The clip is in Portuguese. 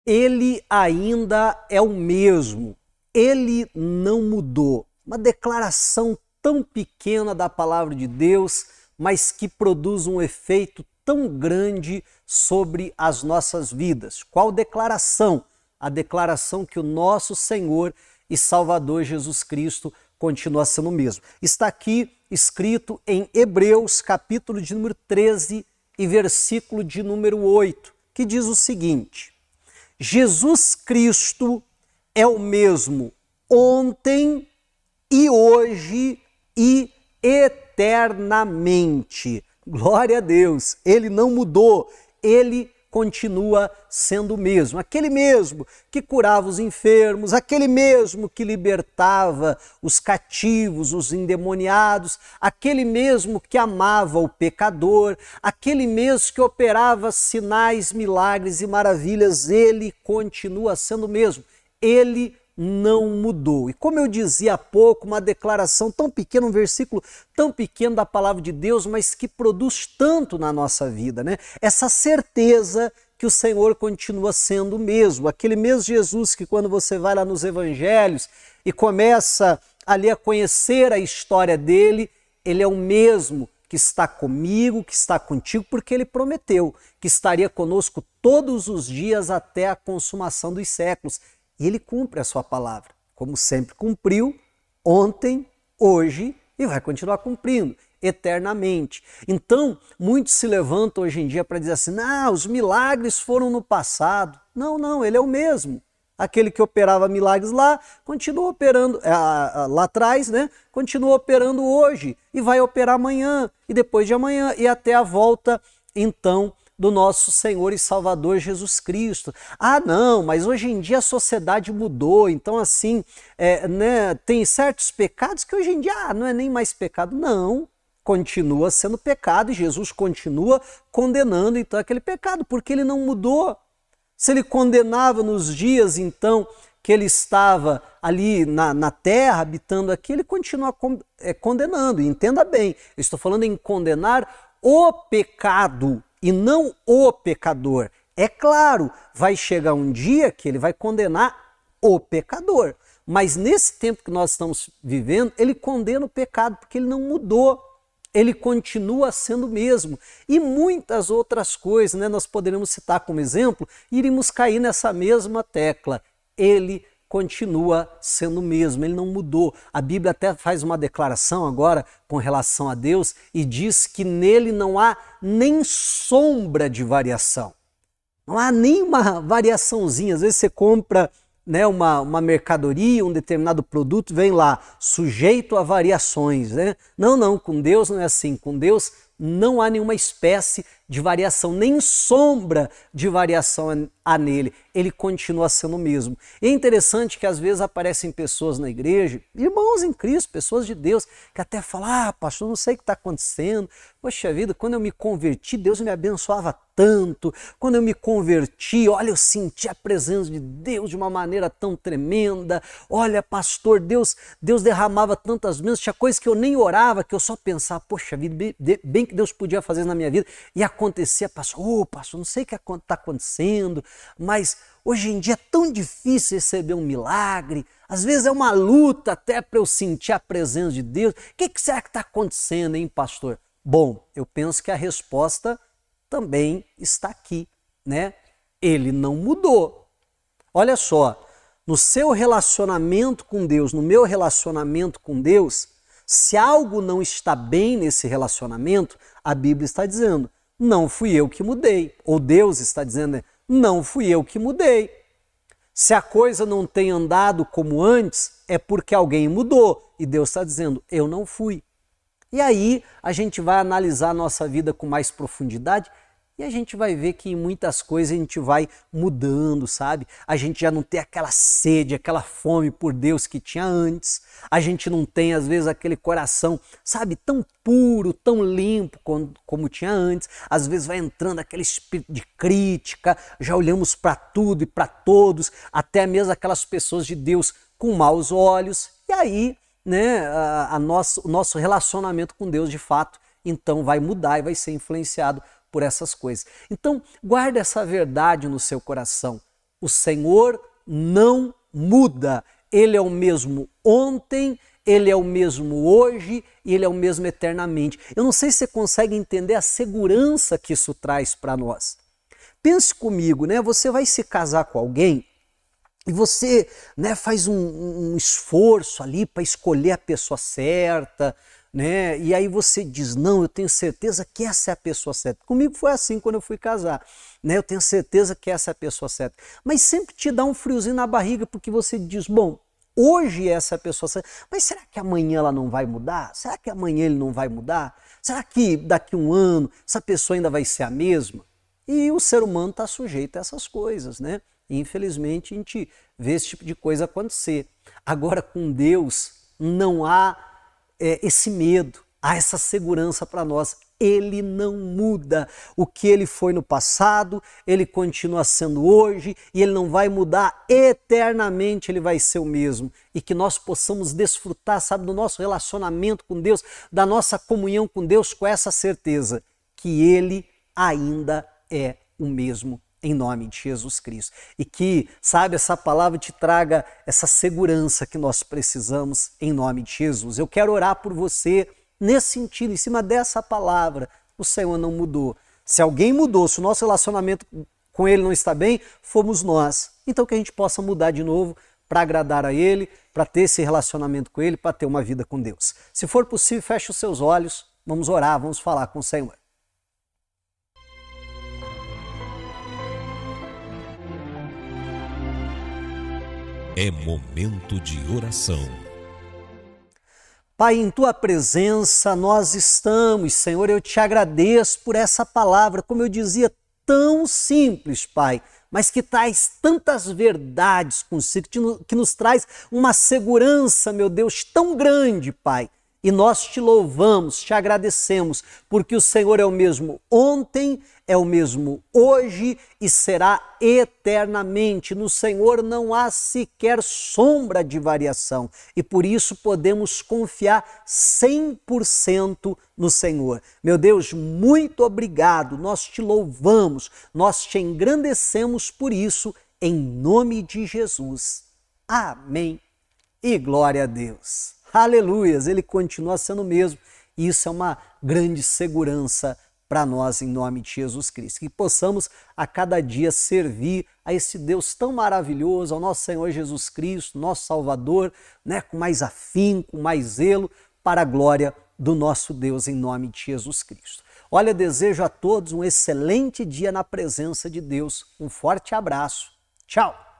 Ele ainda é o mesmo, ele não mudou. Uma declaração tão pequena da palavra de Deus, mas que produz um efeito tão grande sobre as nossas vidas. Qual declaração? A declaração que o nosso Senhor e Salvador Jesus Cristo continua sendo o mesmo. Está aqui escrito em Hebreus, capítulo de número 13 e versículo de número 8, que diz o seguinte: Jesus Cristo é o mesmo ontem e hoje e eternamente. Glória a Deus, ele não mudou, ele continua sendo o mesmo. Aquele mesmo que curava os enfermos, aquele mesmo que libertava os cativos, os endemoniados, aquele mesmo que amava o pecador, aquele mesmo que operava sinais, milagres e maravilhas, ele continua sendo o mesmo. Ele não mudou. E como eu dizia há pouco, uma declaração tão pequena, um versículo tão pequeno da palavra de Deus, mas que produz tanto na nossa vida, né? Essa certeza que o Senhor continua sendo o mesmo. Aquele mesmo Jesus que quando você vai lá nos evangelhos e começa ali a conhecer a história dele, ele é o mesmo que está comigo, que está contigo, porque ele prometeu que estaria conosco todos os dias até a consumação dos séculos. E ele cumpre a sua palavra, como sempre cumpriu ontem, hoje e vai continuar cumprindo eternamente. Então, muitos se levantam hoje em dia para dizer assim: não, os milagres foram no passado. Não, ele é o mesmo. Aquele que operava milagres lá, continua operando lá atrás, né? Continua operando hoje e vai operar amanhã e depois de amanhã e até a volta, então, do nosso Senhor e Salvador Jesus Cristo. Ah, não, mas hoje em dia a sociedade mudou, então assim, tem certos pecados que hoje em dia não é nem mais pecado. Não, continua sendo pecado e Jesus continua condenando então aquele pecado, porque ele não mudou. Se ele condenava nos dias então que ele estava ali na terra, habitando aqui, ele continua condenando. E entenda bem, eu estou falando em condenar o pecado e não o pecador. É claro, vai chegar um dia que ele vai condenar o pecador, mas nesse tempo que nós estamos vivendo, ele condena o pecado porque ele não mudou, ele continua sendo o mesmo. E muitas outras coisas, né, nós poderíamos citar como exemplo, e iríamos cair nessa mesma tecla. Ele continua sendo o mesmo, ele não mudou. A Bíblia até faz uma declaração agora com relação a Deus e diz que nele não há nem sombra de variação. Não há nem uma variaçãozinha. Às vezes você compra, né, uma mercadoria, um determinado produto, vem lá, sujeito a variações, né? Não, com Deus não é assim. Com Deus não há nenhuma espécie de variação, nem sombra de variação há nele. Ele continua sendo o mesmo. E é interessante que às vezes aparecem pessoas na igreja, irmãos em Cristo, pessoas de Deus, que até falam: pastor, não sei o que está acontecendo. Poxa vida, quando eu me converti, Deus me abençoava tanto. Quando eu me converti, olha, eu senti a presença de Deus de uma maneira tão tremenda. Olha, pastor, Deus derramava tantas bênçãos, tinha coisas que eu nem orava, que eu só pensava: poxa vida, bem que Deus podia fazer na minha vida. E acontecia, pastor, não sei o que está acontecendo, mas hoje em dia é tão difícil receber um milagre, às vezes é uma luta até para eu sentir a presença de Deus. O que será que está acontecendo, hein, pastor? Bom, eu penso que a resposta também está aqui, né? Ele não mudou. Olha só, no seu relacionamento com Deus, no meu relacionamento com Deus, se algo não está bem nesse relacionamento, a Bíblia está dizendo: não fui eu que mudei. Ou Deus está dizendo: não fui eu que mudei. Se a coisa não tem andado como antes, é porque alguém mudou. E Deus está dizendo: eu não fui. E aí a gente vai analisar a nossa vida com mais profundidade e a gente vai ver que em muitas coisas a gente vai mudando, sabe? A gente já não tem aquela sede, aquela fome por Deus que tinha antes. A gente não tem, às vezes, aquele coração, sabe, tão puro, tão limpo como tinha antes. Às vezes vai entrando aquele espírito de crítica, já olhamos para tudo e para todos, até mesmo aquelas pessoas de Deus com maus olhos. E aí, né, o nosso relacionamento com Deus, de fato, então vai mudar e vai ser influenciado por essas coisas. Então, guarda essa verdade no seu coração. O Senhor não muda. Ele é o mesmo ontem, Ele é o mesmo hoje e Ele é o mesmo eternamente. Eu não sei se você consegue entender a segurança que isso traz para nós. Pense comigo, né? Você vai se casar com alguém e você, né, faz um esforço ali para escolher a pessoa certa, né? E aí você diz, não, eu tenho certeza que essa é a pessoa certa. Comigo foi assim quando eu fui casar, né? Eu tenho certeza que essa é a pessoa certa. Mas sempre te dá um friozinho na barriga porque você diz, bom, hoje essa é a pessoa certa, mas será que amanhã ela não vai mudar? Será que amanhã ele não vai mudar? Será que daqui a um ano essa pessoa ainda vai ser a mesma? E o ser humano está sujeito a essas coisas, né? E, infelizmente a gente vê esse tipo de coisa acontecer. Agora com Deus não há esse medo, há essa segurança para nós. Ele não muda. O que ele foi no passado, ele continua sendo hoje e ele não vai mudar eternamente, ele vai ser o mesmo. E que nós possamos desfrutar, sabe, do nosso relacionamento com Deus, da nossa comunhão com Deus com essa certeza que ele ainda é o mesmo em nome de Jesus Cristo. E que, sabe, essa palavra te traga essa segurança que nós precisamos em nome de Jesus. Eu quero orar por você nesse sentido, em cima dessa palavra. O Senhor não mudou. Se alguém mudou, se o nosso relacionamento com Ele não está bem, fomos nós. Então que a gente possa mudar de novo para agradar a Ele, para ter esse relacionamento com Ele, para ter uma vida com Deus. Se for possível, feche os seus olhos, vamos orar, vamos falar com o Senhor. É momento de oração. Pai, em Tua presença nós estamos, Senhor, eu te agradeço por essa palavra, como eu dizia, tão simples, Pai, mas que traz tantas verdades consigo, que nos traz uma segurança, meu Deus, tão grande, Pai. E nós te louvamos, te agradecemos, porque o Senhor é o mesmo ontem, é o mesmo hoje e será eternamente. No Senhor não há sequer sombra de variação e por isso podemos confiar 100% no Senhor. Meu Deus, muito obrigado, nós te louvamos, nós te engrandecemos por isso, em nome de Jesus. Amém e glória a Deus. Aleluias, Ele continua sendo o mesmo e isso é uma grande segurança para nós em nome de Jesus Cristo. Que possamos a cada dia servir a esse Deus tão maravilhoso, ao nosso Senhor Jesus Cristo, nosso Salvador, né, com mais afinco, com mais zelo, para a glória do nosso Deus em nome de Jesus Cristo. Olha, desejo a todos um excelente dia na presença de Deus. Um forte abraço. Tchau!